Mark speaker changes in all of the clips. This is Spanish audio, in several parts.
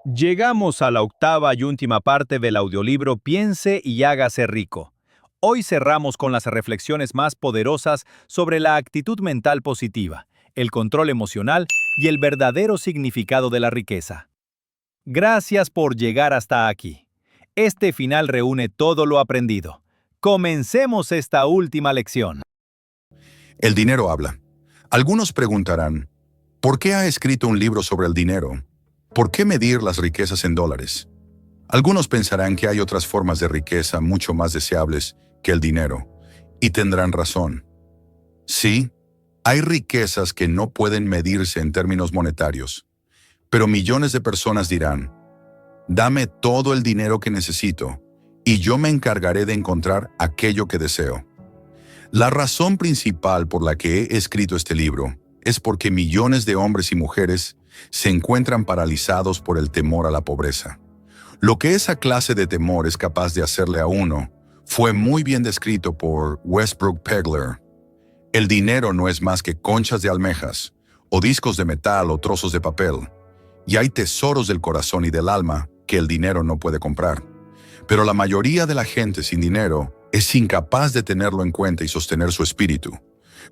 Speaker 1: Llegamos a la octava y última parte del audiolibro Piense y hágase rico. Hoy cerramos con las reflexiones más poderosas sobre la actitud mental positiva, el control emocional y el verdadero significado de la riqueza. Gracias por llegar hasta aquí. Este final reúne todo lo aprendido. Comencemos esta última lección.
Speaker 2: El dinero habla. Algunos preguntarán, ¿por qué ha escrito un libro sobre el dinero? ¿Por qué medir las riquezas en dólares? Algunos pensarán que hay otras formas de riqueza mucho más deseables que el dinero, y tendrán razón. Sí, hay riquezas que no pueden medirse en términos monetarios, pero millones de personas dirán, dame todo el dinero que necesito, y yo me encargaré de encontrar aquello que deseo. La razón principal por la que he escrito este libro es porque millones de hombres y mujeres se encuentran paralizados por el temor a la pobreza. Lo que esa clase de temor es capaz de hacerle a uno fue muy bien descrito por Westbrook Pegler. El dinero no es más que conchas de almejas, o discos de metal o trozos de papel, y hay tesoros del corazón y del alma que el dinero no puede comprar. Pero la mayoría de la gente sin dinero es incapaz de tenerlo en cuenta y sostener su espíritu.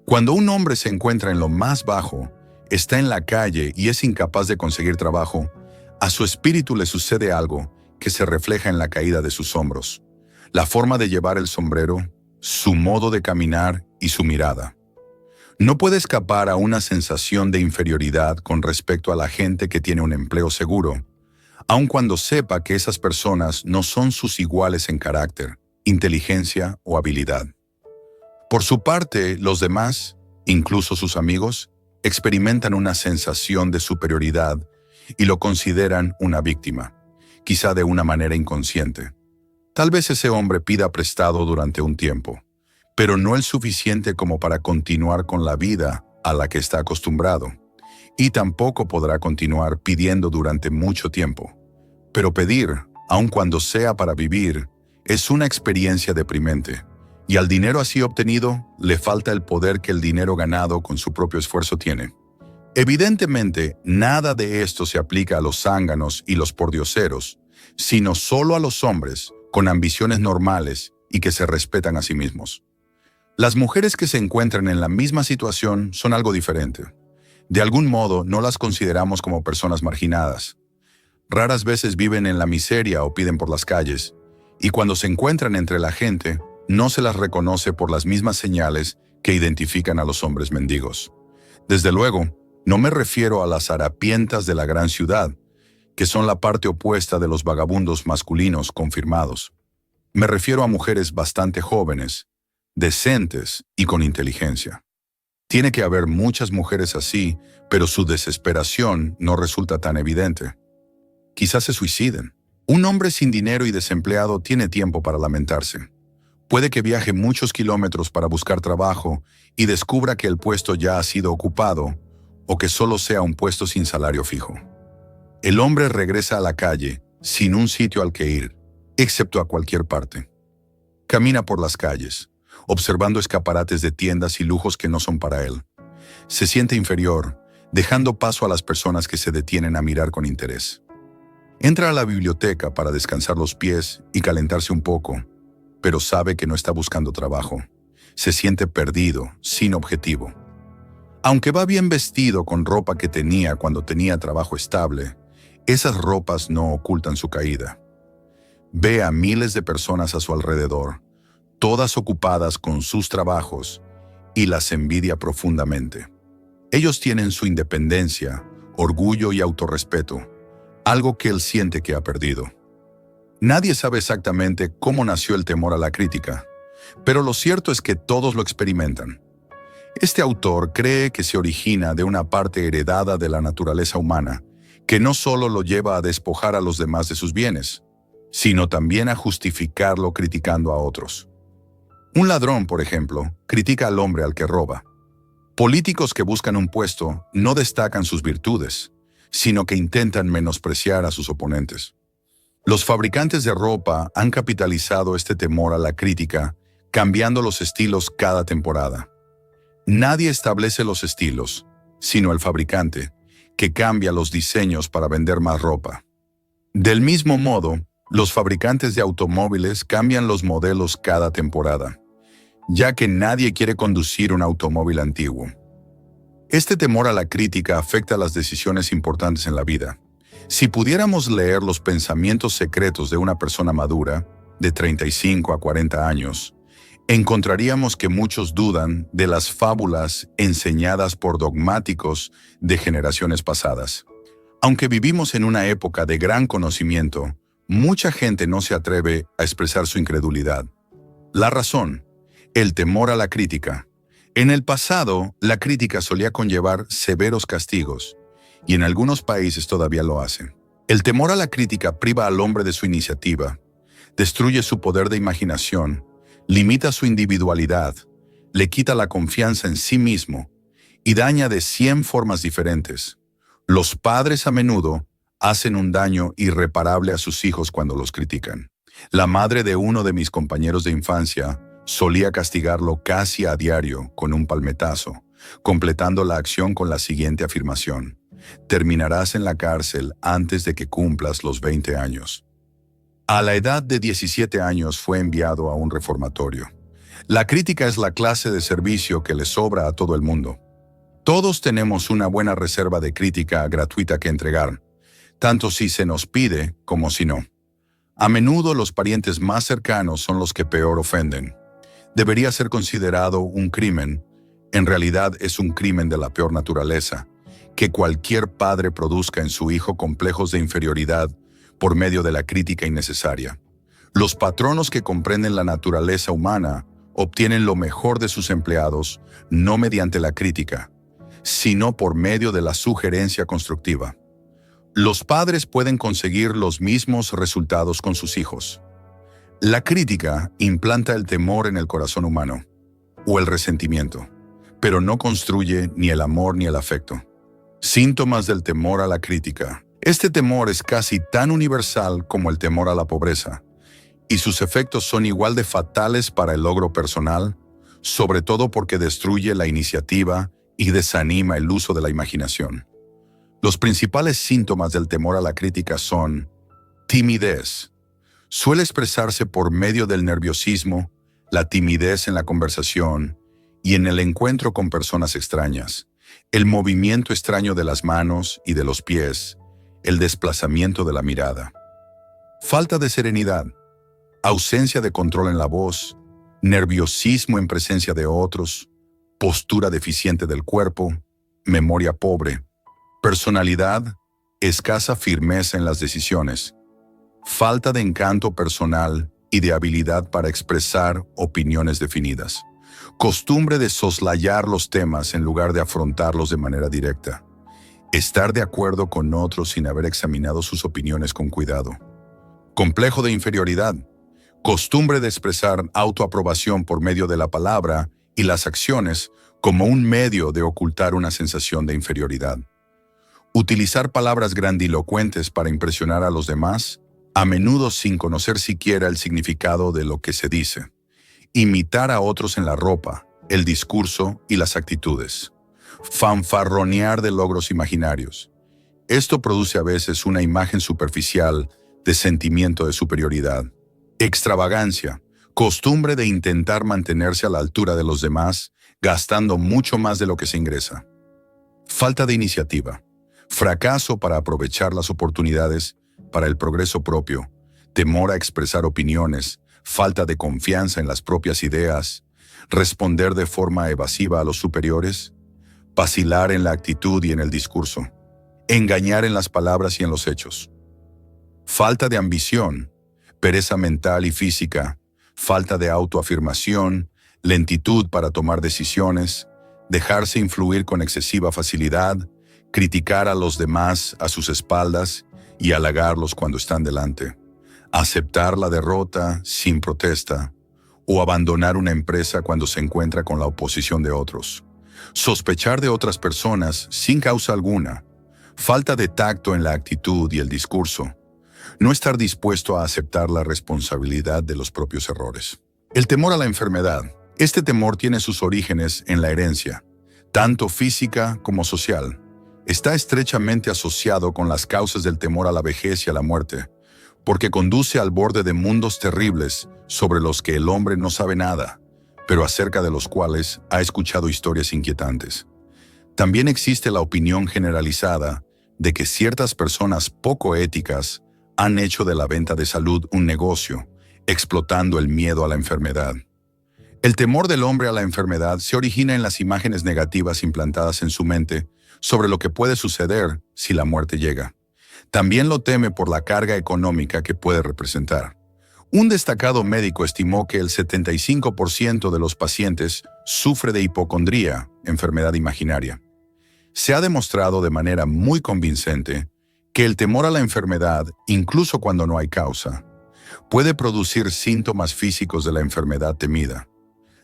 Speaker 2: Cuando un hombre se encuentra en lo más bajo, está en la calle y es incapaz de conseguir trabajo, a su espíritu le sucede algo que se refleja en la caída de sus hombros, la forma de llevar el sombrero, su modo de caminar y su mirada. No puede escapar a una sensación de inferioridad con respecto a la gente que tiene un empleo seguro, aun cuando sepa que esas personas no son sus iguales en carácter, inteligencia o habilidad. Por su parte, los demás, incluso sus amigos, experimentan una sensación de superioridad y lo consideran una víctima, quizá de una manera inconsciente. Tal vez ese hombre pida prestado durante un tiempo, pero no el suficiente como para continuar con la vida a la que está acostumbrado, y tampoco podrá continuar pidiendo durante mucho tiempo. Pero pedir, aun cuando sea para vivir, es una experiencia deprimente. Y al dinero así obtenido, le falta el poder que el dinero ganado con su propio esfuerzo tiene. Evidentemente, nada de esto se aplica a los zánganos y los pordioseros, sino solo a los hombres con ambiciones normales y que se respetan a sí mismos. Las mujeres que se encuentran en la misma situación son algo diferente. De algún modo, no las consideramos como personas marginadas. Raras veces viven en la miseria o piden por las calles, y cuando se encuentran entre la gente, no se las reconoce por las mismas señales que identifican a los hombres mendigos. Desde luego, no me refiero a las harapientas de la gran ciudad, que son la parte opuesta de los vagabundos masculinos confirmados. Me refiero a mujeres bastante jóvenes, decentes y con inteligencia. Tiene que haber muchas mujeres así, pero su desesperación no resulta tan evidente. Quizás se suiciden. Un hombre sin dinero y desempleado tiene tiempo para lamentarse. Puede que viaje muchos kilómetros para buscar trabajo y descubra que el puesto ya ha sido ocupado o que solo sea un puesto sin salario fijo. El hombre regresa a la calle sin un sitio al que ir, excepto a cualquier parte. Camina por las calles, observando escaparates de tiendas y lujos que no son para él. Se siente inferior, dejando paso a las personas que se detienen a mirar con interés. Entra a la biblioteca para descansar los pies y calentarse un poco, pero sabe que no está buscando trabajo. Se siente perdido, sin objetivo. Aunque va bien vestido con ropa que tenía cuando tenía trabajo estable, esas ropas no ocultan su caída. Ve a miles de personas a su alrededor, todas ocupadas con sus trabajos, y las envidia profundamente. Ellos tienen su independencia, orgullo y autorrespeto, algo que él siente que ha perdido. Nadie sabe exactamente cómo nació el temor a la crítica, pero lo cierto es que todos lo experimentan. Este autor cree que se origina de una parte heredada de la naturaleza humana, que no solo lo lleva a despojar a los demás de sus bienes, sino también a justificarlo criticando a otros. Un ladrón, por ejemplo, critica al hombre al que roba. Políticos que buscan un puesto no destacan sus virtudes, sino que intentan menospreciar a sus oponentes. Los fabricantes de ropa han capitalizado este temor a la crítica, cambiando los estilos cada temporada. Nadie establece los estilos, sino el fabricante, que cambia los diseños para vender más ropa. Del mismo modo, los fabricantes de automóviles cambian los modelos cada temporada, ya que nadie quiere conducir un automóvil antiguo. Este temor a la crítica afecta las decisiones importantes en la vida. Si pudiéramos leer los pensamientos secretos de una persona madura, de 35 a 40 años, encontraríamos que muchos dudan de las fábulas enseñadas por dogmáticos de generaciones pasadas. Aunque vivimos en una época de gran conocimiento, mucha gente no se atreve a expresar su incredulidad. La razón, el temor a la crítica. En el pasado, la crítica solía conllevar severos castigos, y en algunos países todavía lo hacen. El temor a la crítica priva al hombre de su iniciativa, destruye su poder de imaginación, limita su individualidad, le quita la confianza en sí mismo y daña de 100 formas diferentes. Los padres a menudo hacen un daño irreparable a sus hijos cuando los critican. La madre de uno de mis compañeros de infancia solía castigarlo casi a diario con un palmetazo, completando la acción con la siguiente afirmación: terminarás en la cárcel antes de que cumplas los 20 años. A la edad de 17 años fue enviado a un reformatorio. La crítica es la clase de servicio que le sobra a todo el mundo. Todos tenemos una buena reserva de crítica gratuita que entregar, tanto si se nos pide como si no. A menudo los parientes más cercanos son los que peor ofenden. Debería ser considerado un crimen, en realidad es un crimen de la peor naturaleza, que cualquier padre produzca en su hijo complejos de inferioridad por medio de la crítica innecesaria. Los patronos que comprenden la naturaleza humana obtienen lo mejor de sus empleados no mediante la crítica, sino por medio de la sugerencia constructiva. Los padres pueden conseguir los mismos resultados con sus hijos. La crítica implanta el temor en el corazón humano, o el resentimiento, pero no construye ni el amor ni el afecto. Síntomas del temor a la crítica. Este temor es casi tan universal como el temor a la pobreza, y sus efectos son igual de fatales para el logro personal, sobre todo porque destruye la iniciativa y desanima el uso de la imaginación. Los principales síntomas del temor a la crítica son timidez. Suele expresarse por medio del nerviosismo, la timidez en la conversación y en el encuentro con personas extrañas, el movimiento extraño de las manos y de los pies, el desplazamiento de la mirada. Falta de serenidad, ausencia de control en la voz, nerviosismo en presencia de otros, postura deficiente del cuerpo, memoria pobre, personalidad, escasa firmeza en las decisiones, falta de encanto personal y de habilidad para expresar opiniones definidas, costumbre de soslayar los temas en lugar de afrontarlos de manera directa, estar de acuerdo con otros sin haber examinado sus opiniones con cuidado, complejo de inferioridad, costumbre de expresar autoaprobación por medio de la palabra y las acciones como un medio de ocultar una sensación de inferioridad, utilizar palabras grandilocuentes para impresionar a los demás, a menudo sin conocer siquiera el significado de lo que se dice, imitar a otros en la ropa, el discurso y las actitudes, fanfarronear de logros imaginarios. Esto produce a veces una imagen superficial de sentimiento de superioridad. Extravagancia, costumbre de intentar mantenerse a la altura de los demás, gastando mucho más de lo que se ingresa. Falta de iniciativa, fracaso para aprovechar las oportunidades para el progreso propio, temor a expresar opiniones, falta de confianza en las propias ideas, responder de forma evasiva a los superiores, vacilar en la actitud y en el discurso, engañar en las palabras y en los hechos. Falta de ambición, pereza mental y física, falta de autoafirmación, lentitud para tomar decisiones, dejarse influir con excesiva facilidad, criticar a los demás a sus espaldas y halagarlos cuando están delante, aceptar la derrota sin protesta o abandonar una empresa cuando se encuentra con la oposición de otros, sospechar de otras personas sin causa alguna, falta de tacto en la actitud y el discurso, no estar dispuesto a aceptar la responsabilidad de los propios errores. El temor a la enfermedad. Este temor tiene sus orígenes en la herencia, tanto física como social. está estrechamente asociado con las causas del temor a la vejez y a la muerte, porque conduce al borde de mundos terribles sobre los que el hombre no sabe nada, pero acerca de los cuales ha escuchado historias inquietantes. También existe la opinión generalizada de que ciertas personas poco éticas han hecho de la venta de salud un negocio, explotando el miedo a la enfermedad. El temor del hombre a la enfermedad se origina en las imágenes negativas implantadas en su mente sobre lo que puede suceder si la muerte llega. También lo teme por la carga económica que puede representar. Un destacado médico estimó que el 75% de los pacientes sufre de hipocondría, enfermedad imaginaria. Se ha demostrado de manera muy convincente que el temor a la enfermedad, incluso cuando no hay causa, puede producir síntomas físicos de la enfermedad temida.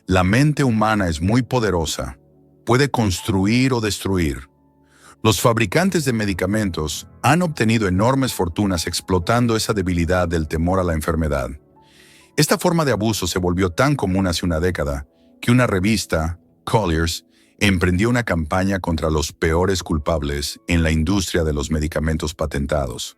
Speaker 2: La mente humana es muy poderosa, puede construir o destruir. Los fabricantes de medicamentos han obtenido enormes fortunas explotando esa debilidad del temor a la enfermedad. Esta forma de abuso se volvió tan común hace una década que una revista, Collier's, emprendió una campaña contra los peores culpables en la industria de los medicamentos patentados.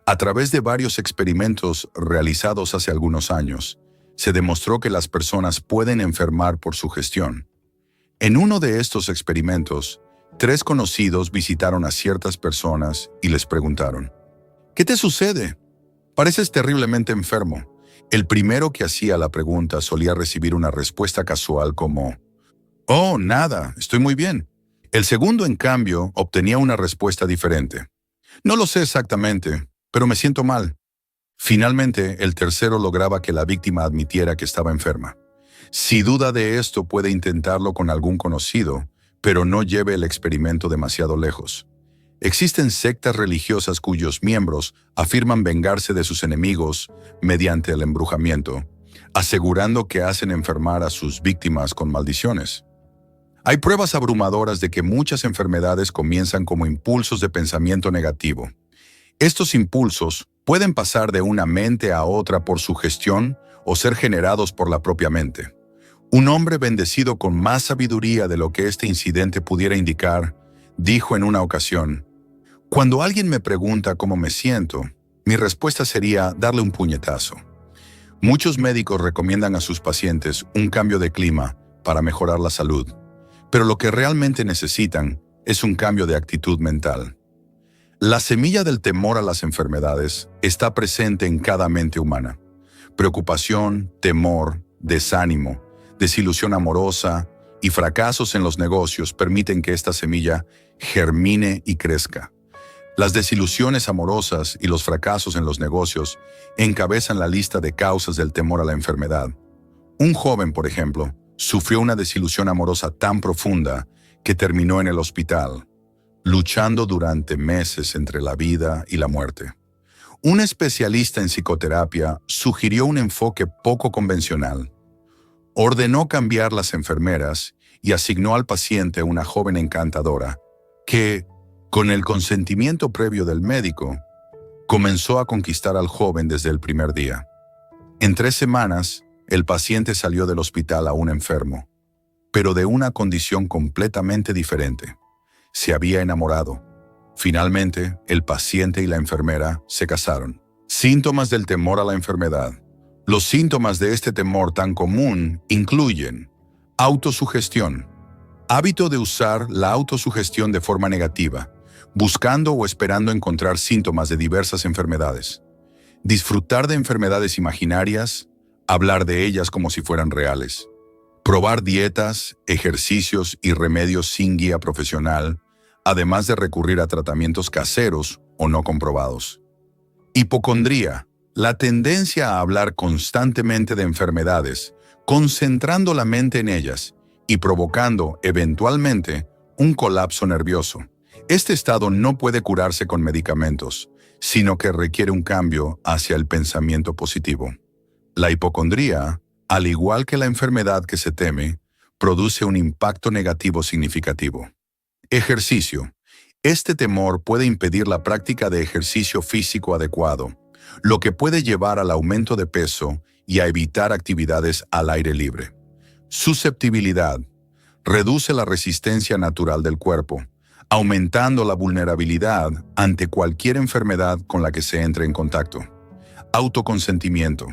Speaker 2: A través de varios experimentos realizados hace algunos años, se demostró que las personas pueden enfermar por su gestión. En uno de estos experimentos, 3 conocidos visitaron a ciertas personas y les preguntaron: ¿qué te sucede? Pareces terriblemente enfermo. El primero que hacía la pregunta solía recibir una respuesta casual como: «Oh, nada, estoy muy bien». El segundo, en cambio, obtenía una respuesta diferente: «No lo sé exactamente, pero me siento mal». Finalmente, el tercero lograba que la víctima admitiera que estaba enferma. Si duda de esto, puede intentarlo con algún conocido, pero no lleve el experimento demasiado lejos. Existen sectas religiosas cuyos miembros afirman vengarse de sus enemigos mediante el embrujamiento, asegurando que hacen enfermar a sus víctimas con maldiciones. Hay pruebas abrumadoras de que muchas enfermedades comienzan como impulsos de pensamiento negativo. Estos impulsos pueden pasar de una mente a otra por sugestión o ser generados por la propia mente. Un hombre bendecido con más sabiduría de lo que este incidente pudiera indicar, dijo en una ocasión: «Cuando alguien me pregunta cómo me siento, mi respuesta sería darle un puñetazo». Muchos médicos recomiendan a sus pacientes un cambio de clima para mejorar la salud, pero lo que realmente necesitan es un cambio de actitud mental. La semilla del temor a las enfermedades está presente en cada mente humana. Preocupación, temor, desánimo, desilusión amorosa y fracasos en los negocios permiten que esta semilla germine y crezca. Las desilusiones amorosas y los fracasos en los negocios encabezan la lista de causas del temor a la enfermedad. Un joven, por ejemplo, sufrió una desilusión amorosa tan profunda que terminó en el hospital, luchando durante meses entre la vida y la muerte. Un especialista en psicoterapia sugirió un enfoque poco convencional. Ordenó cambiar las enfermeras y asignó al paciente una joven encantadora que, con el consentimiento previo del médico, comenzó a conquistar al joven desde el primer día. En 3 semanas, el paciente salió del hospital aún enfermo, pero de una condición completamente diferente. Se había enamorado. Finalmente, el paciente y la enfermera se casaron. Síntomas del temor a la enfermedad. Los síntomas de este temor tan común incluyen autosugestión, hábito de usar la autosugestión de forma negativa, buscando o esperando encontrar síntomas de diversas enfermedades, disfrutar de enfermedades imaginarias, hablar de ellas como si fueran reales, probar dietas, ejercicios y remedios sin guía profesional, además de recurrir a tratamientos caseros o no comprobados. Hipocondría, la tendencia a hablar constantemente de enfermedades, concentrando la mente en ellas y provocando, eventualmente, un colapso nervioso. Este estado no puede curarse con medicamentos, sino que requiere un cambio hacia el pensamiento positivo. La hipocondría, al igual que la enfermedad que se teme, produce un impacto negativo significativo. Ejercicio. Este temor puede impedir la práctica de ejercicio físico adecuado, lo que puede llevar al aumento de peso y a evitar actividades al aire libre. Susceptibilidad. Reduce la resistencia natural del cuerpo, aumentando la vulnerabilidad ante cualquier enfermedad con la que se entre en contacto. Autoconsentimiento.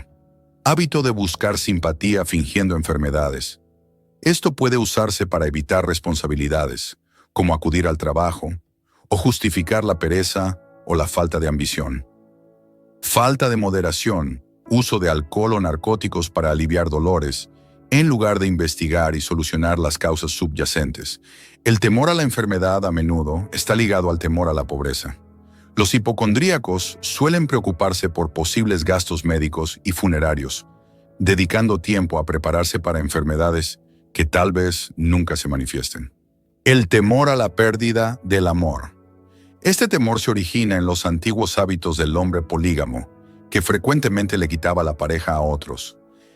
Speaker 2: Hábito de buscar simpatía fingiendo enfermedades. Esto puede usarse para evitar responsabilidades, como acudir al trabajo, o justificar la pereza o la falta de ambición. Falta de moderación, uso de alcohol o narcóticos para aliviar dolores, en lugar de investigar y solucionar las causas subyacentes. El temor a la enfermedad a menudo está ligado al temor a la pobreza. Los hipocondríacos suelen preocuparse por posibles gastos médicos y funerarios, dedicando tiempo a prepararse para enfermedades que tal vez nunca se manifiesten. El temor a la pérdida del amor. Este temor se origina en los antiguos hábitos del hombre polígamo, que frecuentemente le quitaba la pareja a otros.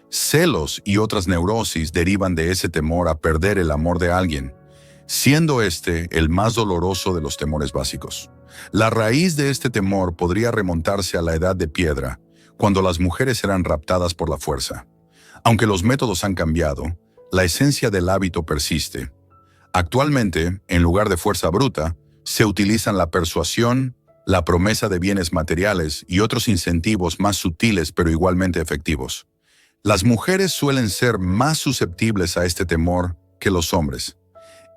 Speaker 2: Celos y otras neurosis derivan de ese temor a perder el amor de alguien, siendo este el más doloroso de los temores básicos. La raíz de este temor podría remontarse a la edad de piedra, cuando las mujeres eran raptadas por la fuerza. Aunque los métodos han cambiado, la esencia del hábito persiste. Actualmente, en lugar de fuerza bruta, se utilizan la persuasión, la promesa de bienes materiales y otros incentivos más sutiles pero igualmente efectivos. Las mujeres suelen ser más susceptibles a este temor que los hombres.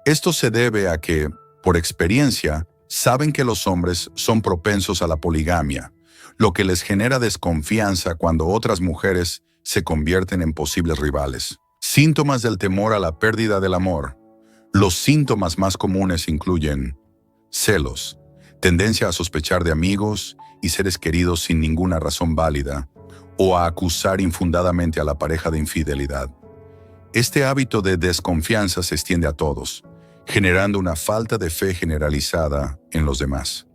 Speaker 2: Esto se debe a que, por experiencia, saben que los hombres son propensos a la poligamia, lo que les genera desconfianza cuando otras mujeres se convierten en posibles rivales. Síntomas del temor a la pérdida del amor. Los síntomas más comunes incluyen celos, tendencia a sospechar de amigos y seres queridos sin ninguna razón válida, o a acusar infundadamente a la pareja de infidelidad. Este hábito de desconfianza se extiende a todos, generando una falta de fe generalizada en los demás.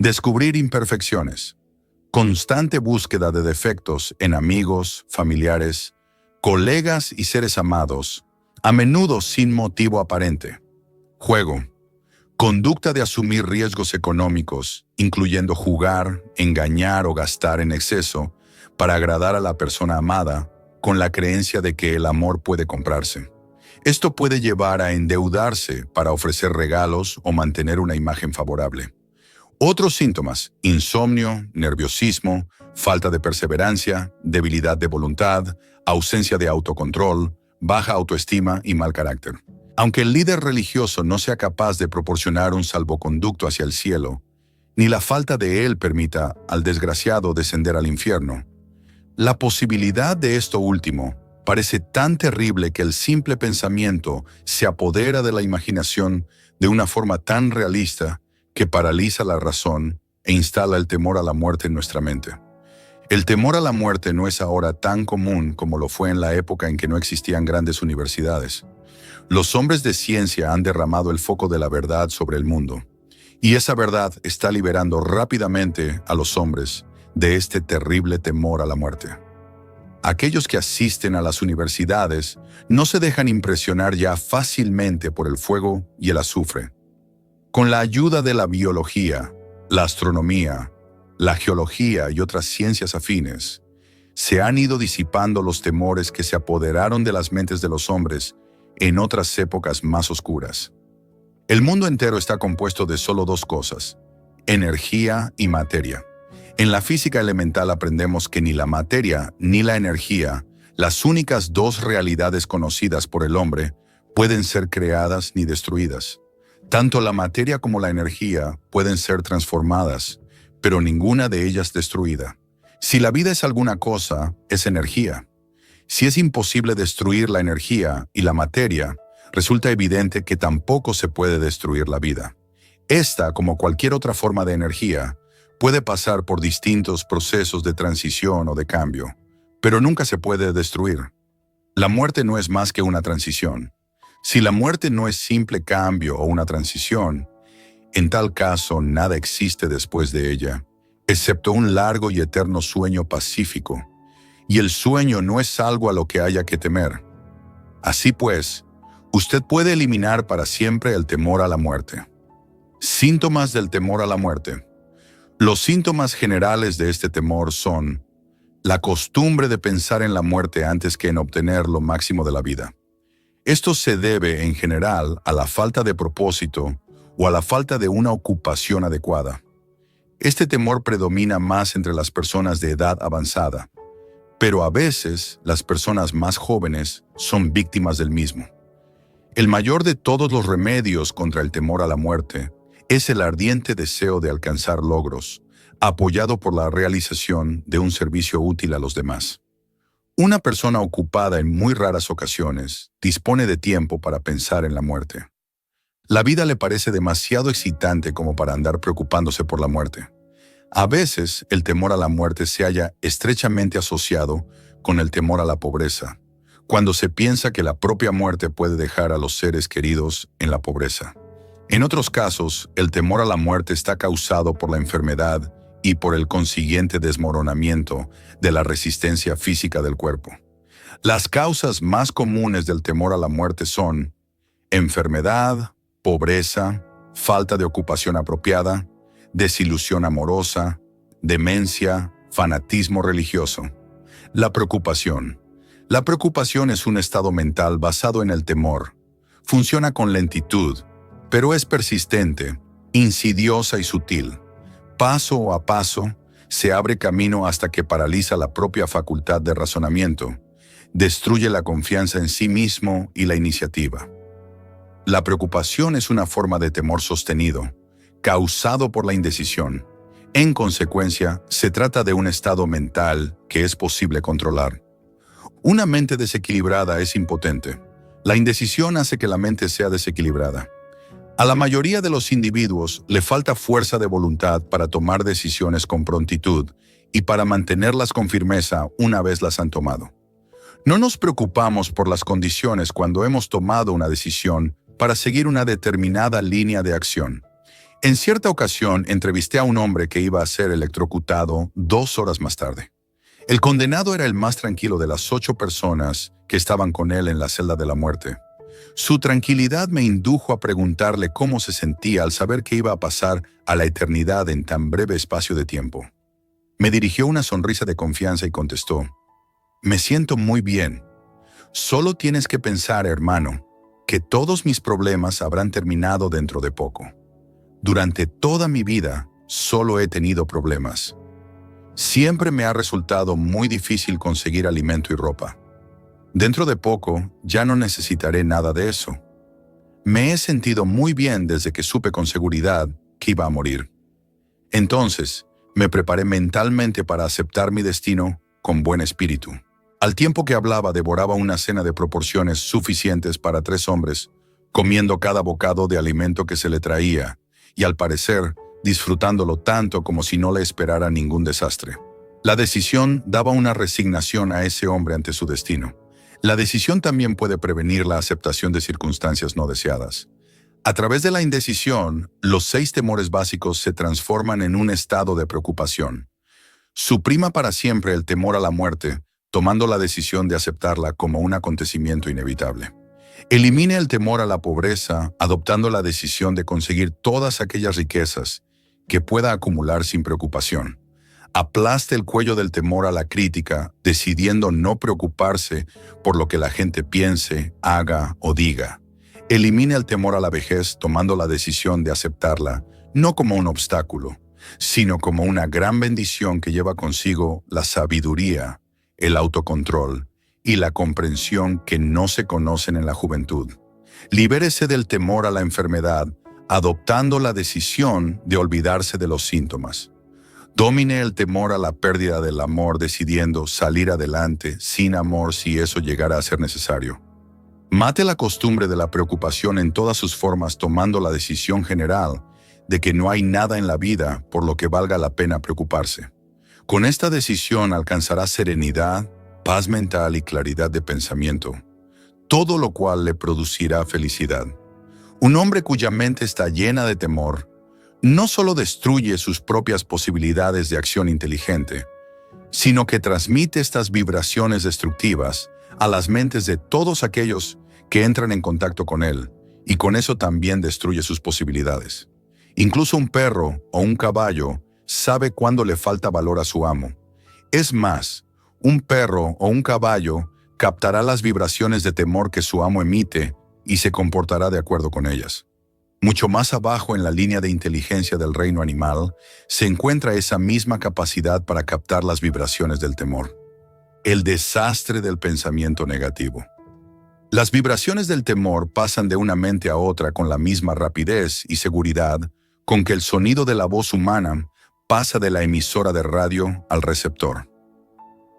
Speaker 2: Descubrir imperfecciones. Constante búsqueda de defectos en amigos, familiares, colegas y seres amados, a menudo sin motivo aparente. Juego. Conducta de asumir riesgos económicos, incluyendo jugar, engañar o gastar en exceso para agradar a la persona amada, con la creencia de que el amor puede comprarse. Esto puede llevar a endeudarse para ofrecer regalos o mantener una imagen favorable. Otros síntomas: insomnio, nerviosismo, falta de perseverancia, debilidad de voluntad, ausencia de autocontrol, baja autoestima y mal carácter. Aunque el líder religioso no sea capaz de proporcionar un salvoconducto hacia el cielo, ni la falta de él permita al desgraciado descender al infierno, la posibilidad de esto último parece tan terrible que el simple pensamiento se apodera de la imaginación de una forma tan realista que paraliza la razón e instala el temor a la muerte en nuestra mente. El temor a la muerte no es ahora tan común como lo fue en la época en que no existían grandes universidades. Los hombres de ciencia han derramado el foco de la verdad sobre el mundo, y esa verdad está liberando rápidamente a los hombres de este terrible temor a la muerte. Aquellos que asisten a las universidades no se dejan impresionar ya fácilmente por el fuego y el azufre. Con la ayuda de la biología, la astronomía, la geología y otras ciencias afines, se han ido disipando los temores que se apoderaron de las mentes de los hombres en otras épocas más oscuras. El mundo entero está compuesto de solo dos cosas: energía y materia. En la física elemental aprendemos que ni la materia ni la energía, las únicas dos realidades conocidas por el hombre, pueden ser creadas ni destruidas. Tanto la materia como la energía pueden ser transformadas, pero ninguna de ellas destruida. Si la vida es alguna cosa, es energía. Si es imposible destruir la energía y la materia, resulta evidente que tampoco se puede destruir la vida. Esta, como cualquier otra forma de energía, puede pasar por distintos procesos de transición o de cambio, pero nunca se puede destruir. La muerte no es más que una transición. Si la muerte no es simple cambio o una transición, en tal caso nada existe después de ella, excepto un largo y eterno sueño pacífico, y el sueño no es algo a lo que haya que temer. Así pues, usted puede eliminar para siempre el temor a la muerte. Síntomas del temor a la muerte. Los síntomas generales de este temor son la costumbre de pensar en la muerte antes que en obtener lo máximo de la vida. Esto se debe, en general, a la falta de propósito o a la falta de una ocupación adecuada. Este temor predomina más entre las personas de edad avanzada, pero a veces las personas más jóvenes son víctimas del mismo. El mayor de todos los remedios contra el temor a la muerte es el ardiente deseo de alcanzar logros, apoyado por la realización de un servicio útil a los demás. Una persona ocupada en muy raras ocasiones dispone de tiempo para pensar en la muerte. La vida le parece demasiado excitante como para andar preocupándose por la muerte. A veces, el temor a la muerte se halla estrechamente asociado con el temor a la pobreza, cuando se piensa que la propia muerte puede dejar a los seres queridos en la pobreza. En otros casos, el temor a la muerte está causado por la enfermedad y por el consiguiente desmoronamiento de la resistencia física del cuerpo. Las causas más comunes del temor a la muerte son enfermedad, pobreza, falta de ocupación apropiada, desilusión amorosa, demencia, fanatismo religioso. La preocupación. La preocupación es un estado mental basado en el temor. Funciona con lentitud, pero es persistente, insidiosa y sutil. Paso a paso, se abre camino hasta que paraliza la propia facultad de razonamiento, destruye la confianza en sí mismo y la iniciativa. La preocupación es una forma de temor sostenido, causado por la indecisión. En consecuencia, se trata de un estado mental que es posible controlar. Una mente desequilibrada es impotente. La indecisión hace que la mente sea desequilibrada. A la mayoría de los individuos le falta fuerza de voluntad para tomar decisiones con prontitud y para mantenerlas con firmeza una vez las han tomado. No nos preocupamos por las condiciones cuando hemos tomado una decisión para seguir una determinada línea de acción. En cierta ocasión entrevisté a un hombre que iba a ser electrocutado 2 horas más tarde. El condenado era el más tranquilo de las 8 personas que estaban con él en la celda de la muerte. Su tranquilidad me indujo a preguntarle cómo se sentía al saber que iba a pasar a la eternidad en tan breve espacio de tiempo. Me dirigió una sonrisa de confianza y contestó: «Me siento muy bien. Solo tienes que pensar, hermano, que todos mis problemas habrán terminado dentro de poco. Durante toda mi vida solo he tenido problemas. Siempre me ha resultado muy difícil conseguir alimento y ropa. Dentro de poco ya no necesitaré nada de eso. Me he sentido muy bien desde que supe con seguridad que iba a morir. Entonces, me preparé mentalmente para aceptar mi destino con buen espíritu». Al tiempo que hablaba, devoraba una cena de proporciones suficientes para 3 hombres, comiendo cada bocado de alimento que se le traía, y al parecer, disfrutándolo tanto como si no le esperara ningún desastre. La decisión daba una resignación a ese hombre ante su destino. La decisión también puede prevenir la aceptación de circunstancias no deseadas. A través de la indecisión, los 6 temores básicos se transforman en un estado de preocupación. Suprima para siempre el temor a la muerte, tomando la decisión de aceptarla como un acontecimiento inevitable. Elimine el temor a la pobreza, adoptando la decisión de conseguir todas aquellas riquezas que pueda acumular sin preocupación. Aplaste el cuello del temor a la crítica, decidiendo no preocuparse por lo que la gente piense, haga o diga. Elimine el temor a la vejez, tomando la decisión de aceptarla, no como un obstáculo, sino como una gran bendición que lleva consigo la sabiduría, el autocontrol y la comprensión que no se conocen en la juventud. Libérese del temor a la enfermedad, adoptando la decisión de olvidarse de los síntomas. Domine el temor a la pérdida del amor, decidiendo salir adelante sin amor si eso llegara a ser necesario. Mate la costumbre de la preocupación en todas sus formas, tomando la decisión general de que no hay nada en la vida por lo que valga la pena preocuparse. Con esta decisión alcanzará serenidad, paz mental y claridad de pensamiento, todo lo cual le producirá felicidad. Un hombre cuya mente está llena de temor no solo destruye sus propias posibilidades de acción inteligente, sino que transmite estas vibraciones destructivas a las mentes de todos aquellos que entran en contacto con él, y con eso también destruye sus posibilidades. Incluso un perro o un caballo sabe cuándo le falta valor a su amo. Es más, un perro o un caballo captará las vibraciones de temor que su amo emite y se comportará de acuerdo con ellas. Mucho más abajo en la línea de inteligencia del reino animal se encuentra esa misma capacidad para captar las vibraciones del temor. El desastre del pensamiento negativo. Las vibraciones del temor pasan de una mente a otra con la misma rapidez y seguridad con que el sonido de la voz humana pasa de la emisora de radio al receptor.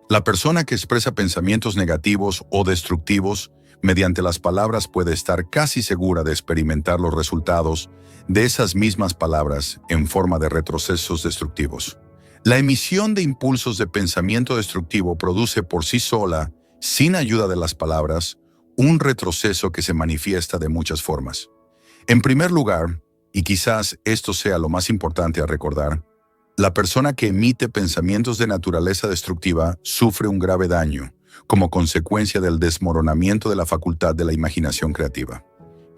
Speaker 2: La persona que expresa pensamientos negativos o destructivos mediante las palabras puede estar casi segura de experimentar los resultados de esas mismas palabras en forma de retrocesos destructivos. La emisión de impulsos de pensamiento destructivo produce por sí sola, sin ayuda de las palabras, un retroceso que se manifiesta de muchas formas. En primer lugar, y quizás esto sea lo más importante a recordar, la persona que emite pensamientos de naturaleza destructiva sufre un grave daño como consecuencia del desmoronamiento de la facultad de la imaginación creativa.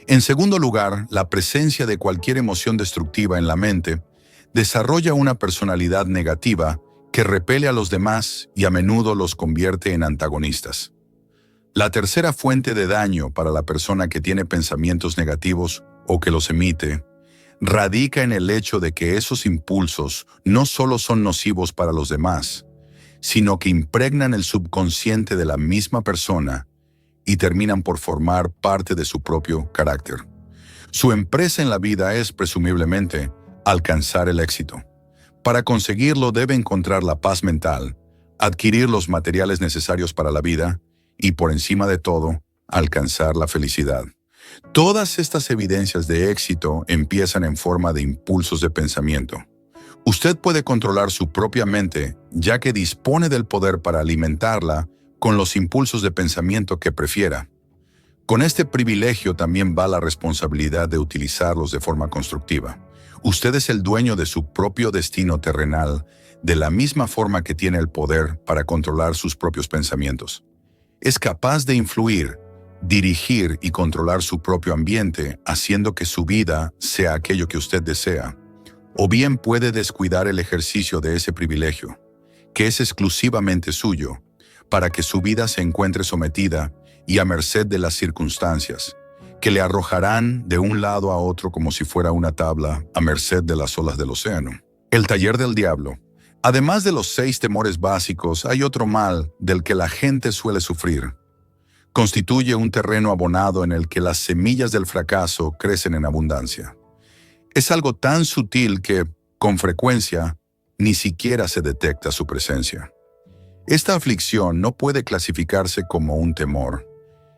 Speaker 2: En segundo lugar, la presencia de cualquier emoción destructiva en la mente desarrolla una personalidad negativa que repele a los demás y a menudo los convierte en antagonistas. La tercera fuente de daño para la persona que tiene pensamientos negativos o que los emite radica en el hecho de que esos impulsos no solo son nocivos para los demás, sino que impregnan el subconsciente de la misma persona y terminan por formar parte de su propio carácter. Su empresa en la vida es, presumiblemente, alcanzar el éxito. Para conseguirlo debe encontrar la paz mental, adquirir los materiales necesarios para la vida y, por encima de todo, alcanzar la felicidad. Todas estas evidencias de éxito empiezan en forma de impulsos de pensamiento. Usted puede controlar su propia mente, ya que dispone del poder para alimentarla con los impulsos de pensamiento que prefiera. Con este privilegio también va la responsabilidad de utilizarlos de forma constructiva. Usted es el dueño de su propio destino terrenal, de la misma forma que tiene el poder para controlar sus propios pensamientos. Es capaz de influir, dirigir y controlar su propio ambiente, haciendo que su vida sea aquello que usted desea. O bien puede descuidar el ejercicio de ese privilegio, que es exclusivamente suyo, para que su vida se encuentre sometida y a merced de las circunstancias, que le arrojarán de un lado a otro como si fuera una tabla a merced de las olas del océano. El taller del diablo. Además de los 6 temores básicos, hay otro mal del que la gente suele sufrir. Constituye un terreno abonado en el que las semillas del fracaso crecen en abundancia. Es algo tan sutil que, con frecuencia, ni siquiera se detecta su presencia. Esta aflicción no puede clasificarse como un temor.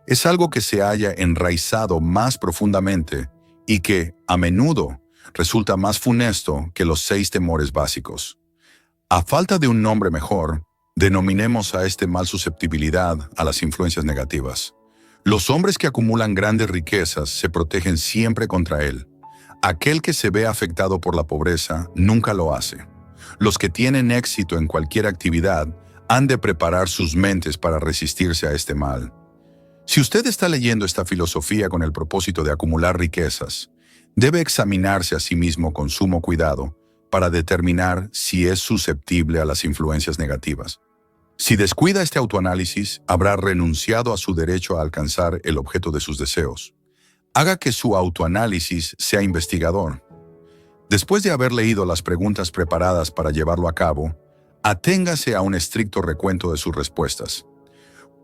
Speaker 2: Es algo que se halla enraizado más profundamente y que, a menudo, resulta más funesto que los 6 temores básicos. A falta de un nombre mejor, denominemos a este mal susceptibilidad a las influencias negativas. Los hombres que acumulan grandes riquezas se protegen siempre contra él. Aquel que se ve afectado por la pobreza nunca lo hace. Los que tienen éxito en cualquier actividad han de preparar sus mentes para resistirse a este mal. Si usted está leyendo esta filosofía con el propósito de acumular riquezas, debe examinarse a sí mismo con sumo cuidado para determinar si es susceptible a las influencias negativas. Si descuida este autoanálisis, habrá renunciado a su derecho a alcanzar el objeto de sus deseos. Haga que su autoanálisis sea investigador. Después de haber leído las preguntas preparadas para llevarlo a cabo, aténgase a un estricto recuento de sus respuestas.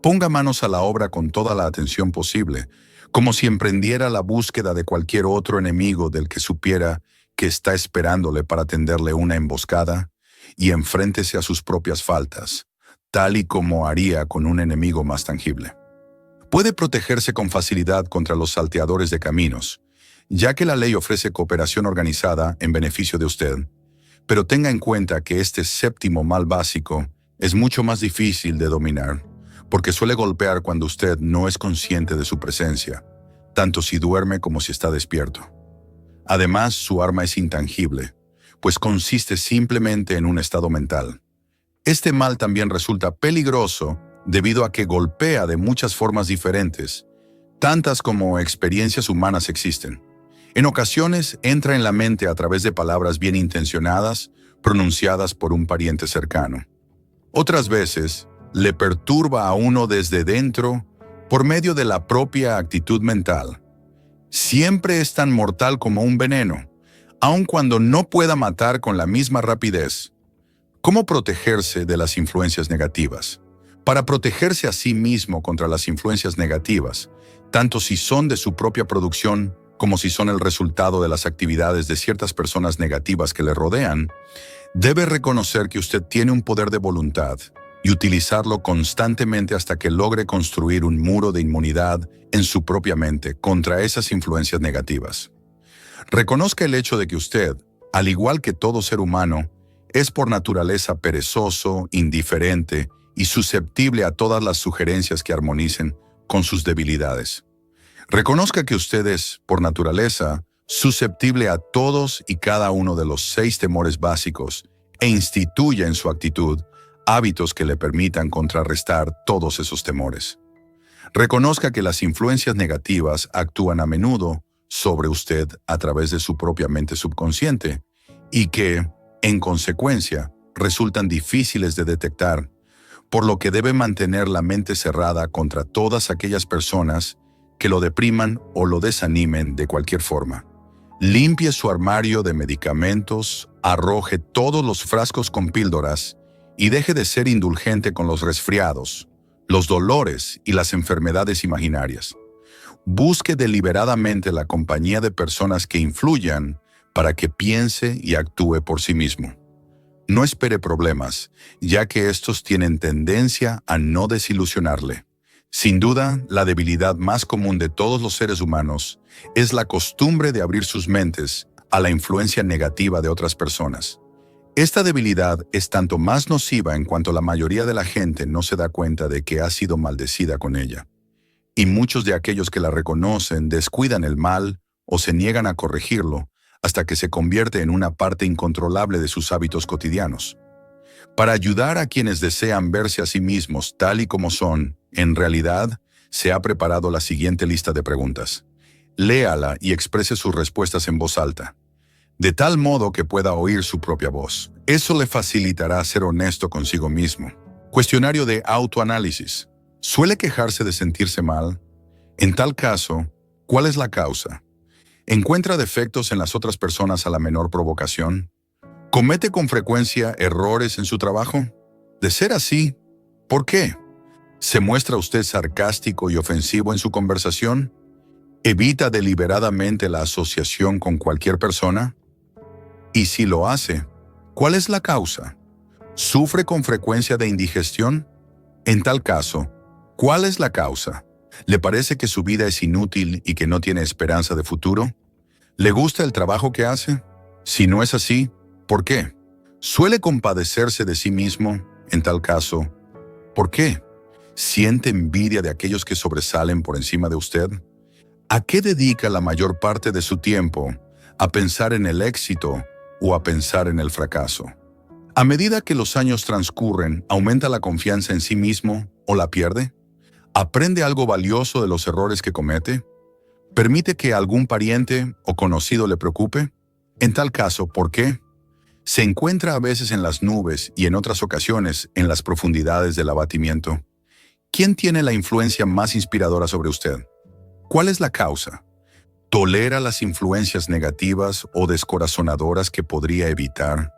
Speaker 2: Ponga manos a la obra con toda la atención posible, como si emprendiera la búsqueda de cualquier otro enemigo del que supiera que está esperándole para tenderle una emboscada, y enfréntese a sus propias faltas, tal y como haría con un enemigo más tangible. Puede protegerse con facilidad contra los salteadores de caminos, ya que la ley ofrece cooperación organizada en beneficio de usted, pero tenga en cuenta que este 7º mal básico es mucho más difícil de dominar, porque suele golpear cuando usted no es consciente de su presencia, tanto si duerme como si está despierto. Además, su arma es intangible, pues consiste simplemente en un estado mental. Este mal también resulta peligroso debido a que golpea de muchas formas diferentes, tantas como experiencias humanas existen. En ocasiones entra en la mente a través de palabras bien intencionadas, pronunciadas por un pariente cercano. Otras veces, le perturba a uno desde dentro por medio de la propia actitud mental. Siempre es tan mortal como un veneno, aun cuando no pueda matar con la misma rapidez. ¿Cómo protegerse de las influencias negativas? Para protegerse a sí mismo contra las influencias negativas, tanto si son de su propia producción como si son el resultado de las actividades de ciertas personas negativas que le rodean, debe reconocer que usted tiene un poder de voluntad y utilizarlo constantemente hasta que logre construir un muro de inmunidad en su propia mente contra esas influencias negativas. Reconozca el hecho de que usted, al igual que todo ser humano, es por naturaleza perezoso, indiferente y susceptible a todas las sugerencias que armonicen con sus debilidades. Reconozca que usted es, por naturaleza, susceptible a todos y cada uno de los 6 temores básicos e instituya en su actitud hábitos que le permitan contrarrestar todos esos temores. Reconozca que las influencias negativas actúan a menudo sobre usted a través de su propia mente subconsciente y que, en consecuencia, resultan difíciles de detectar, por lo que debe mantener la mente cerrada contra todas aquellas personas que lo depriman o lo desanimen de cualquier forma. Limpie su armario de medicamentos, arroje todos los frascos con píldoras y deje de ser indulgente con los resfriados, los dolores y las enfermedades imaginarias. Busque deliberadamente la compañía de personas que influyan para que piense y actúe por sí mismo. No espere problemas, ya que estos tienen tendencia a no desilusionarle. Sin duda, la debilidad más común de todos los seres humanos es la costumbre de abrir sus mentes a la influencia negativa de otras personas. Esta debilidad es tanto más nociva en cuanto la mayoría de la gente no se da cuenta de que ha sido maldecida con ella. Y muchos de aquellos que la reconocen descuidan el mal o se niegan a corregirlo hasta que se convierte en una parte incontrolable de sus hábitos cotidianos. Para ayudar a quienes desean verse a sí mismos tal y como son, en realidad, se ha preparado la siguiente lista de preguntas. Léala y exprese sus respuestas en voz alta, de tal modo que pueda oír su propia voz. Eso le facilitará ser honesto consigo mismo. Cuestionario de autoanálisis. ¿Suele quejarse de sentirse mal? En tal caso, ¿cuál es la causa? ¿Encuentra defectos en las otras personas a la menor provocación? ¿Comete con frecuencia errores en su trabajo? De ser así, ¿por qué? ¿Se muestra usted sarcástico y ofensivo en su conversación? ¿Evita deliberadamente la asociación con cualquier persona? Y si lo hace, ¿cuál es la causa? ¿Sufre con frecuencia de indigestión? En tal caso, ¿cuál es la causa? ¿Le parece que su vida es inútil y que no tiene esperanza de futuro? ¿Le gusta el trabajo que hace? Si no es así, ¿por qué? ¿Suele compadecerse de sí mismo? En tal caso, ¿por qué? ¿Siente envidia de aquellos que sobresalen por encima de usted? ¿A qué dedica la mayor parte de su tiempo? ¿A pensar en el éxito o a pensar en el fracaso? A medida que los años transcurren, ¿aumenta la confianza en sí mismo o la pierde? ¿Aprende algo valioso de los errores que comete? ¿Permite que algún pariente o conocido le preocupe? En tal caso, ¿por qué? ¿Se encuentra a veces en las nubes y en otras ocasiones en las profundidades del abatimiento? ¿Quién tiene la influencia más inspiradora sobre usted? ¿Cuál es la causa? ¿Tolera las influencias negativas o descorazonadoras que podría evitar?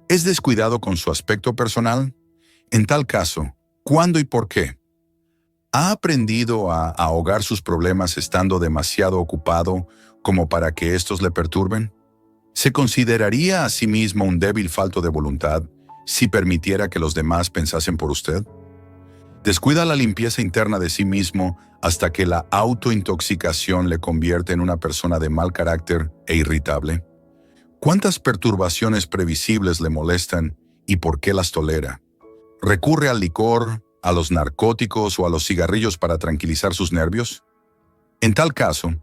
Speaker 2: ¿Es descuidado con su aspecto personal? En tal caso, ¿cuándo y por qué? ¿Ha aprendido a ahogar sus problemas estando demasiado ocupado como para que estos le perturben? ¿Se consideraría a sí mismo un débil falto de voluntad si permitiera que los demás pensasen por usted? ¿Descuida la limpieza interna de sí mismo hasta que la autointoxicación le convierte en una persona de mal carácter e irritable? ¿Cuántas perturbaciones previsibles le molestan y por qué las tolera? ¿Recurre al licor, a los narcóticos o a los cigarrillos para tranquilizar sus nervios? En tal caso,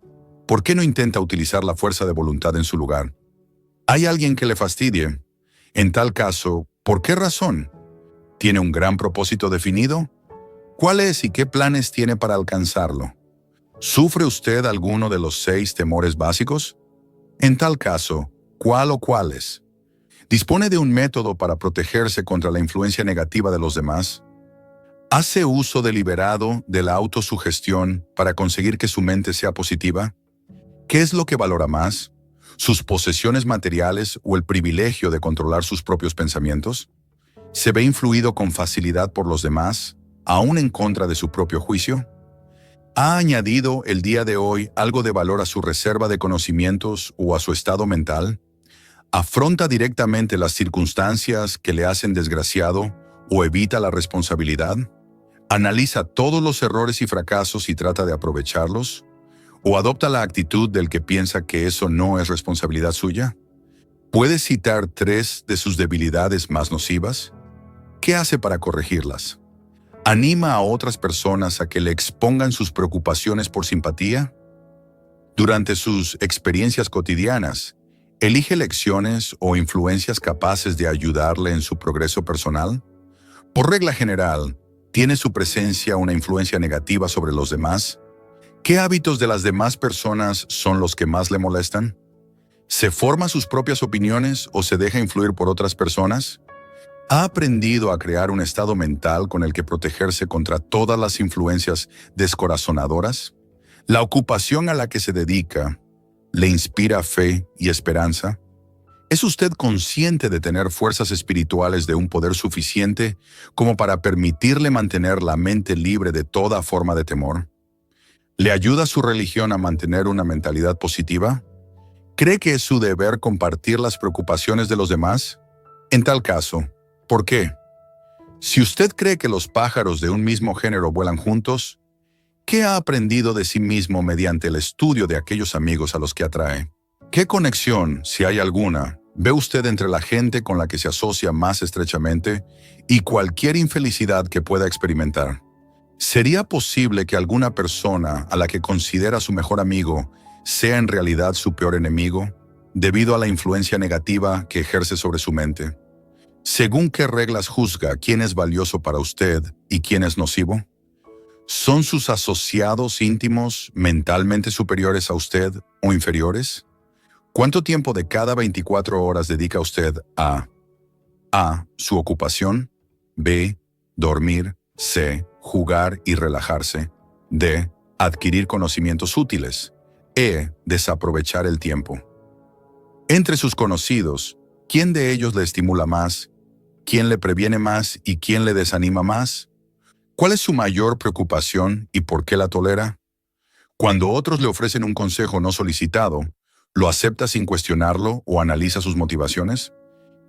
Speaker 2: ¿por qué no intenta utilizar la fuerza de voluntad en su lugar? ¿Hay alguien que le fastidie? En tal caso, ¿por qué razón? ¿Tiene un gran propósito definido? ¿Cuál es y qué planes tiene para alcanzarlo? ¿Sufre usted alguno de los 6 temores básicos? En tal caso, ¿cuál o cuáles? ¿Dispone de un método para protegerse contra la influencia negativa de los demás? ¿Hace uso deliberado de la autosugestión para conseguir que su mente sea positiva? ¿Qué es lo que valora más? ¿Sus posesiones materiales o el privilegio de controlar sus propios pensamientos? ¿Se ve influido con facilidad por los demás, aún en contra de su propio juicio? ¿Ha añadido el día de hoy algo de valor a su reserva de conocimientos o a su estado mental? ¿Afronta directamente las circunstancias que le hacen desgraciado o evita la responsabilidad? ¿Analiza todos los errores y fracasos y trata de aprovecharlos? ¿O adopta la actitud del que piensa que eso no es responsabilidad suya? ¿Puede citar 3 de sus debilidades más nocivas? ¿Qué hace para corregirlas? ¿Anima a otras personas a que le expongan sus preocupaciones por simpatía? Durante sus experiencias cotidianas, ¿elige lecciones o influencias capaces de ayudarle en su progreso personal? Por regla general, ¿tiene su presencia una influencia negativa sobre los demás? ¿Qué hábitos de las demás personas son los que más le molestan? ¿Se forma sus propias opiniones o se deja influir por otras personas? ¿Ha aprendido a crear un estado mental con el que protegerse contra todas las influencias descorazonadoras? ¿La ocupación a la que se dedica le inspira fe y esperanza? ¿Es usted consciente de tener fuerzas espirituales de un poder suficiente como para permitirle mantener la mente libre de toda forma de temor? ¿Le ayuda su religión a mantener una mentalidad positiva? ¿Cree que es su deber compartir las preocupaciones de los demás? En tal caso, ¿por qué? Si usted cree que los pájaros de un mismo género vuelan juntos, ¿qué ha aprendido de sí mismo mediante el estudio de aquellos amigos a los que atrae? ¿Qué conexión, si hay alguna, ve usted entre la gente con la que se asocia más estrechamente y cualquier infelicidad que pueda experimentar? ¿Sería posible que alguna persona a la que considera su mejor amigo sea en realidad su peor enemigo, debido a la influencia negativa que ejerce sobre su mente? ¿Según qué reglas juzga quién es valioso para usted y quién es nocivo? ¿Son sus asociados íntimos mentalmente superiores a usted o inferiores? ¿Cuánto tiempo de cada 24 horas dedica usted a A. Su ocupación. B. Dormir. C. Jugar y relajarse. D. Adquirir conocimientos útiles. E. Desaprovechar el tiempo. Entre sus conocidos, ¿quién de ellos le estimula más? ¿Quién le previene más y quién le desanima más? ¿Cuál es su mayor preocupación y por qué la tolera? Cuando otros le ofrecen un consejo no solicitado, ¿lo acepta sin cuestionarlo o analiza sus motivaciones?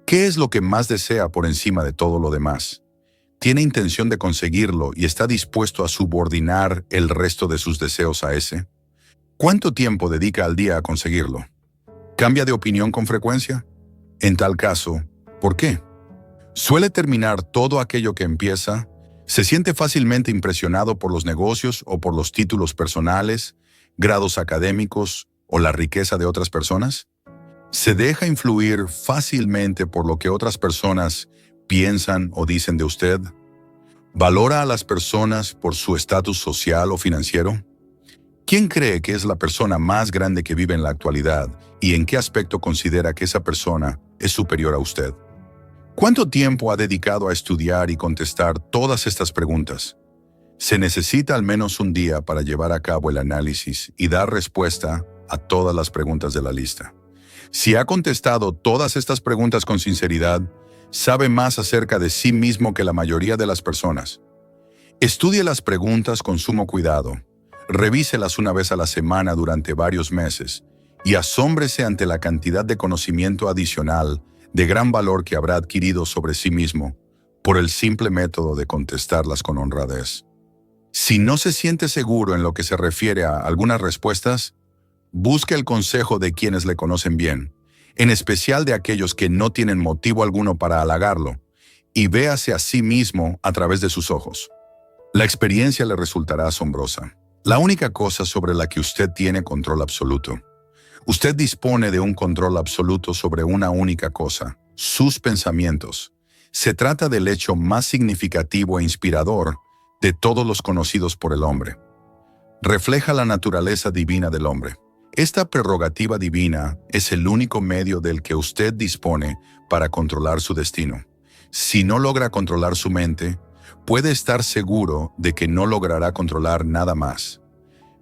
Speaker 2: ¿Qué es lo que más desea por encima de todo lo demás? ¿Tiene intención de conseguirlo y está dispuesto a subordinar el resto de sus deseos a ese? ¿Cuánto tiempo dedica al día a conseguirlo? ¿Cambia de opinión con frecuencia? En tal caso, ¿por qué? ¿Suele terminar todo aquello que empieza? ¿Se siente fácilmente impresionado por los negocios o por los títulos personales, grados académicos o la riqueza de otras personas? ¿Se deja influir fácilmente por lo que otras personas piensan o dicen de usted? ¿Valora a las personas por su estatus social o financiero? ¿Quién cree que es la persona más grande que vive en la actualidad y en qué aspecto considera que esa persona es superior a usted? ¿Cuánto tiempo ha dedicado a estudiar y contestar todas estas preguntas? Se necesita al menos un día para llevar a cabo el análisis y dar respuesta a todas las preguntas de la lista. Si ha contestado todas estas preguntas con sinceridad, sabe más acerca de sí mismo que la mayoría de las personas. Estudie las preguntas con sumo cuidado, revíselas una vez a la semana durante varios meses y asómbrese ante la cantidad de conocimiento adicional de gran valor que habrá adquirido sobre sí mismo por el simple método de contestarlas con honradez. Si no se siente seguro en lo que se refiere a algunas respuestas, busque el consejo de quienes le conocen bien, en especial de aquellos que no tienen motivo alguno para halagarlo, y véase a sí mismo a través de sus ojos. La experiencia le resultará asombrosa. La única cosa sobre la que usted tiene control absoluto. Usted dispone de un control absoluto sobre una única cosa, sus pensamientos. Se trata del hecho más significativo e inspirador de todos los conocidos por el hombre. Refleja la naturaleza divina del hombre. Esta prerrogativa divina es el único medio del que usted dispone para controlar su destino. Si no logra controlar su mente, puede estar seguro de que no logrará controlar nada más.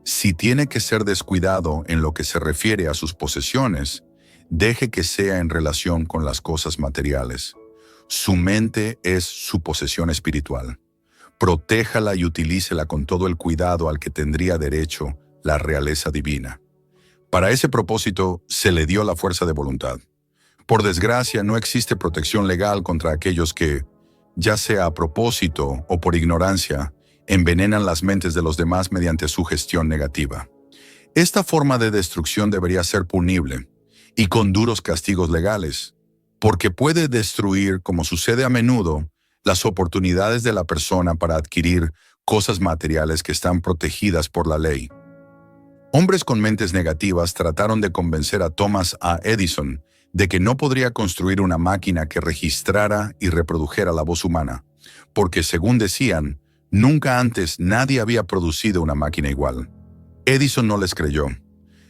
Speaker 2: Si tiene que ser descuidado en lo que se refiere a sus posesiones, deje que sea en relación con las cosas materiales. Su mente es su posesión espiritual. Protéjala y utilícela con todo el cuidado al que tendría derecho la realeza divina. Para ese propósito se le dio la fuerza de voluntad. Por desgracia, no existe protección legal contra aquellos que, ya sea a propósito o por ignorancia, envenenan las mentes de los demás mediante su gestión negativa. Esta forma de destrucción debería ser punible y con duros castigos legales, porque puede destruir, como sucede a menudo, las oportunidades de la persona para adquirir cosas materiales que están protegidas por la ley. Hombres con mentes negativas trataron de convencer a Thomas A. Edison de que no podría construir una máquina que registrara y reprodujera la voz humana, porque, según decían, nunca antes nadie había producido una máquina igual. Edison no les creyó.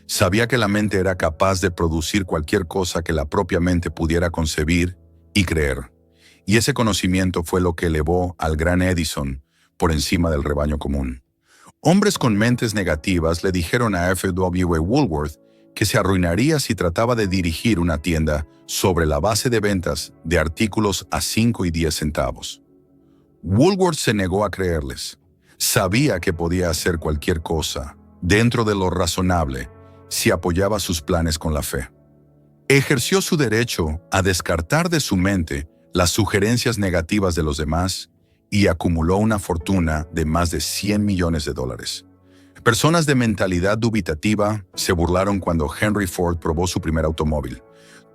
Speaker 2: Sabía que la mente era capaz de producir cualquier cosa que la propia mente pudiera concebir y creer. Y ese conocimiento fue lo que elevó al gran Edison por encima del rebaño común. Hombres con mentes negativas le dijeron a F. W. Woolworth que se arruinaría si trataba de dirigir una tienda sobre la base de ventas de artículos a 5 y 10 centavos. Woolworth se negó a creerles. Sabía que podía hacer cualquier cosa, dentro de lo razonable, si apoyaba sus planes con la fe. Ejerció su derecho a descartar de su mente las sugerencias negativas de los demás y acumuló una fortuna de más de $100 millones. Personas de mentalidad dubitativa se burlaron cuando Henry Ford probó su primer automóvil,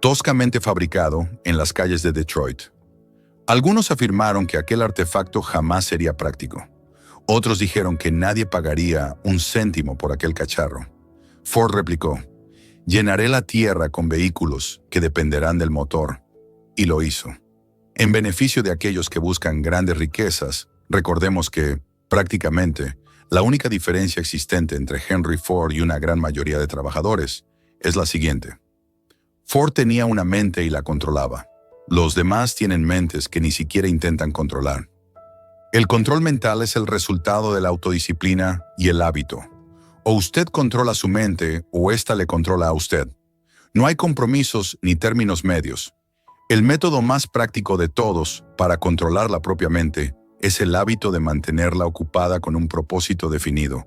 Speaker 2: toscamente fabricado en las calles de Detroit. Algunos afirmaron que aquel artefacto jamás sería práctico. Otros dijeron que nadie pagaría un céntimo por aquel cacharro. Ford replicó: «Llenaré la tierra con vehículos que dependerán del motor», y lo hizo. En beneficio de aquellos que buscan grandes riquezas, recordemos que, prácticamente, la única diferencia existente entre Henry Ford y una gran mayoría de trabajadores es la siguiente. Ford tenía una mente y la controlaba. Los demás tienen mentes que ni siquiera intentan controlar. El control mental es el resultado de la autodisciplina y el hábito. O usted controla su mente o ésta le controla a usted. No hay compromisos ni términos medios. El método más práctico de todos para controlar la propia mente es el hábito de mantenerla ocupada con un propósito definido,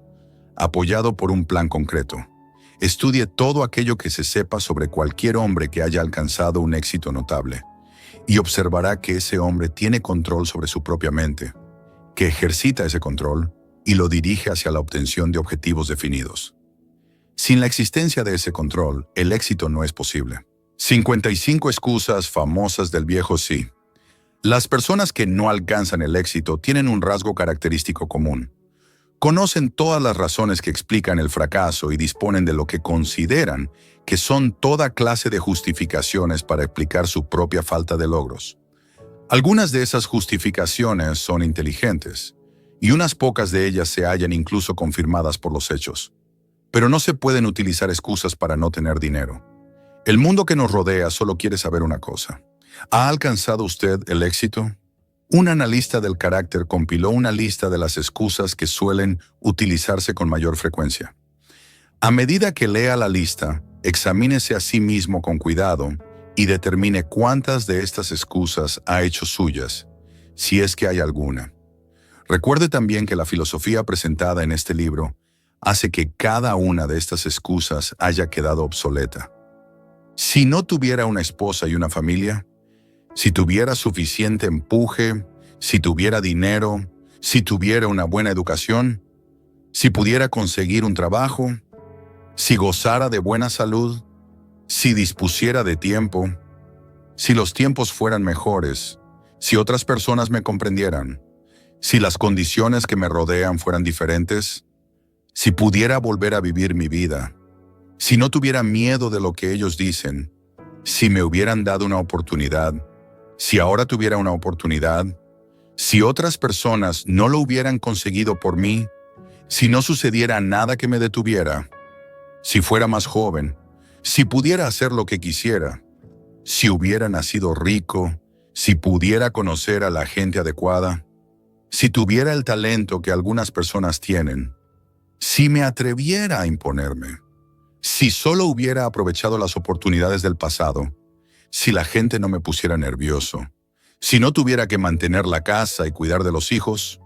Speaker 2: apoyado por un plan concreto. Estudie todo aquello que se sepa sobre cualquier hombre que haya alcanzado un éxito notable, y observará que ese hombre tiene control sobre su propia mente, que ejercita ese control y lo dirige hacia la obtención de objetivos definidos. Sin la existencia de ese control, el éxito no es posible. 55 excusas famosas del viejo sí. Las personas que no alcanzan el éxito tienen un rasgo característico común. Conocen todas las razones que explican el fracaso y disponen de lo que consideran que son toda clase de justificaciones para explicar su propia falta de logros. Algunas de esas justificaciones son inteligentes, y unas pocas de ellas se hallan incluso confirmadas por los hechos. Pero no se pueden utilizar excusas para no tener dinero. El mundo que nos rodea solo quiere saber una cosa. ¿Ha alcanzado usted el éxito? Un analista del carácter compiló una lista de las excusas que suelen utilizarse con mayor frecuencia. A medida que lea la lista, examínese a sí mismo con cuidado y determine cuántas de estas excusas ha hecho suyas, si es que hay alguna. Recuerde también que la filosofía presentada en este libro hace que cada una de estas excusas haya quedado obsoleta. Si no tuviera una esposa y una familia, si tuviera suficiente empuje, si tuviera dinero, si tuviera una buena educación, si pudiera conseguir un trabajo, si gozara de buena salud, si dispusiera de tiempo, si los tiempos fueran mejores, si otras personas me comprendieran, si las condiciones que me rodean fueran diferentes, si pudiera volver a vivir mi vida, si no tuviera miedo de lo que ellos dicen, si me hubieran dado una oportunidad, si ahora tuviera una oportunidad, si otras personas no lo hubieran conseguido por mí, si no sucediera nada que me detuviera, si fuera más joven, si pudiera hacer lo que quisiera, si hubiera nacido rico, si pudiera conocer a la gente adecuada, si tuviera el talento que algunas personas tienen, Si me atreviera a imponerme, si solo hubiera aprovechado las oportunidades del pasado, si la gente no me pusiera nervioso, si no tuviera que mantener la casa y cuidar de los hijos,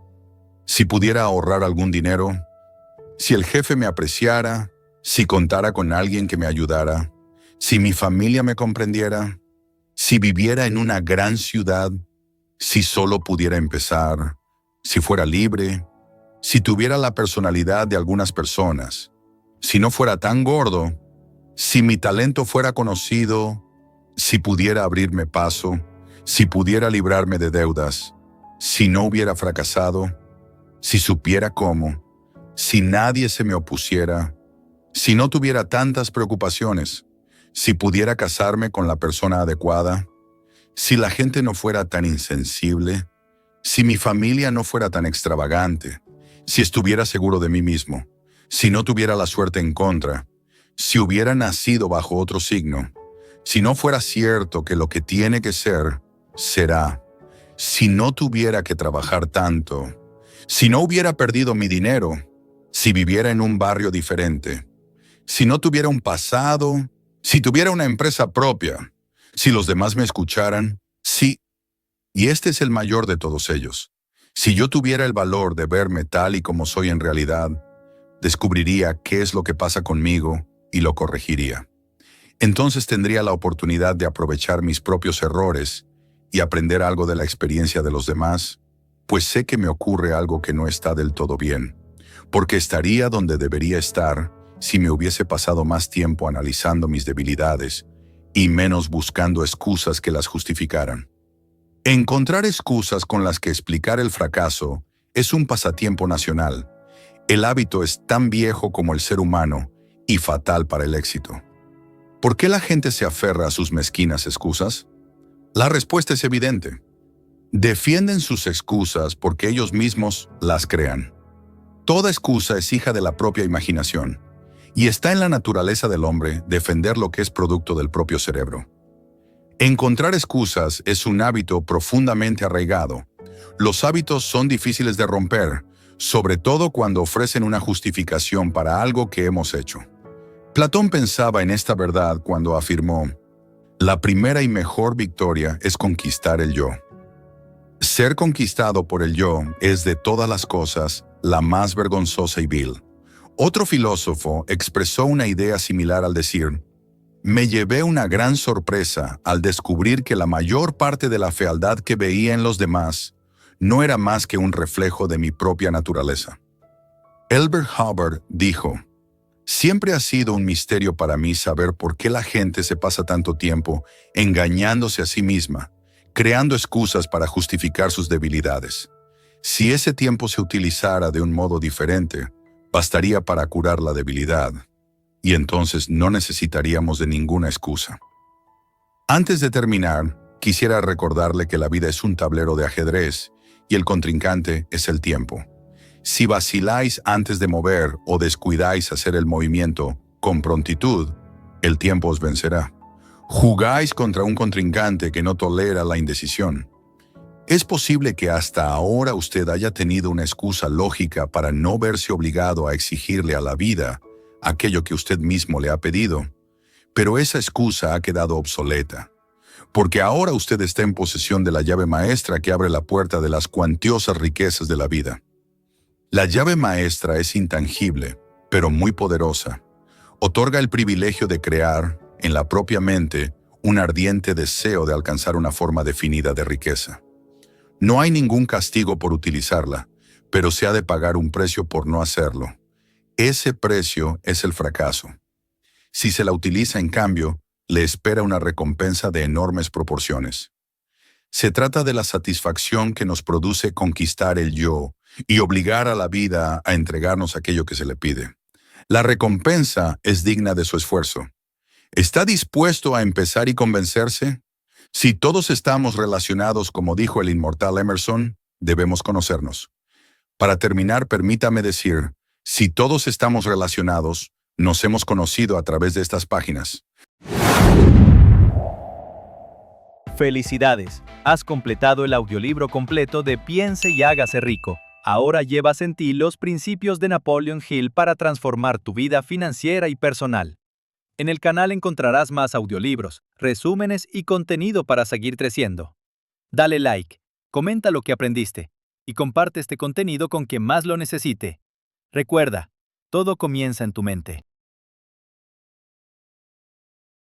Speaker 2: si pudiera ahorrar algún dinero, si el jefe me apreciara, si contara con alguien que me ayudara, si mi familia me comprendiera, si viviera en una gran ciudad, si solo pudiera empezar, si fuera libre, si tuviera la personalidad de algunas personas, si no fuera tan gordo, si mi talento fuera conocido, si pudiera abrirme paso, si pudiera librarme de deudas, si no hubiera fracasado, si supiera cómo, si nadie se me opusiera, si no tuviera tantas preocupaciones, si pudiera casarme con la persona adecuada, si la gente no fuera tan insensible, si mi familia no fuera tan extravagante, si estuviera seguro de mí mismo, si no tuviera la suerte en contra, si hubiera nacido bajo otro signo, si no fuera cierto que lo que tiene que ser, será, si no tuviera que trabajar tanto, si no hubiera perdido mi dinero, si viviera en un barrio diferente, si no tuviera un pasado, si tuviera una empresa propia, si los demás me escucharan, sí, y este es el mayor de todos ellos. Si yo tuviera el valor de verme tal y como soy en realidad, descubriría qué es lo que pasa conmigo y lo corregiría. Entonces tendría la oportunidad de aprovechar mis propios errores y aprender algo de la experiencia de los demás, pues sé que me ocurre algo que no está del todo bien, porque estaría donde debería estar si me hubiese pasado más tiempo analizando mis debilidades y menos buscando excusas que las justificaran. Encontrar excusas con las que explicar el fracaso es un pasatiempo nacional. El hábito es tan viejo como el ser humano y fatal para el éxito. ¿Por qué la gente se aferra a sus mezquinas excusas? La respuesta es evidente. Defienden sus excusas porque ellos mismos las crean. Toda excusa es hija de la propia imaginación, y está en la naturaleza del hombre defender lo que es producto del propio cerebro. Encontrar excusas es un hábito profundamente arraigado. Los hábitos son difíciles de romper, sobre todo cuando ofrecen una justificación para algo que hemos hecho. Platón pensaba en esta verdad cuando afirmó: la primera y mejor victoria es conquistar el yo. Ser conquistado por el yo es de todas las cosas la más vergonzosa y vil. Otro filósofo expresó una idea similar al decir: me llevé una gran sorpresa al descubrir que la mayor parte de la fealdad que veía en los demás no era más que un reflejo de mi propia naturaleza. Elbert Hubbard dijo: siempre ha sido un misterio para mí saber por qué la gente se pasa tanto tiempo engañándose a sí misma, creando excusas para justificar sus debilidades. Si ese tiempo se utilizara de un modo diferente, bastaría para curar la debilidad, y entonces no necesitaríamos de ninguna excusa. Antes de terminar, quisiera recordarle que la vida es un tablero de ajedrez y el contrincante es el tiempo. Si vaciláis antes de mover o descuidáis hacer el movimiento con prontitud, el tiempo os vencerá. Jugáis contra un contrincante que no tolera la indecisión. Es posible que hasta ahora usted haya tenido una excusa lógica para no verse obligado a exigirle a la vida aquello que usted mismo le ha pedido, pero esa excusa ha quedado obsoleta, porque ahora usted está en posesión de la llave maestra que abre la puerta de las cuantiosas riquezas de la vida. La llave maestra es intangible, pero muy poderosa. Otorga el privilegio de crear, en la propia mente, un ardiente deseo de alcanzar una forma definida de riqueza. No hay ningún castigo por utilizarla, pero se ha de pagar un precio por no hacerlo. Ese precio es el fracaso. Si se la utiliza, en cambio, le espera una recompensa de enormes proporciones. Se trata de la satisfacción que nos produce conquistar el yo y obligar a la vida a entregarnos aquello que se le pide. La recompensa es digna de su esfuerzo. ¿Está dispuesto a empezar y convencerse? Si todos estamos relacionados, como dijo el inmortal Emerson, debemos conocernos. Para terminar, permítame decir: si todos estamos relacionados, nos hemos conocido a través de estas páginas.
Speaker 1: Felicidades, has completado el audiolibro completo de Piense y hágase rico. Ahora llevas en ti los principios de Napoleon Hill para transformar tu vida financiera y personal. En el canal encontrarás más audiolibros, resúmenes y contenido para seguir creciendo. Dale like, comenta lo que aprendiste y comparte este contenido con quien más lo necesite. Recuerda, todo comienza en tu mente.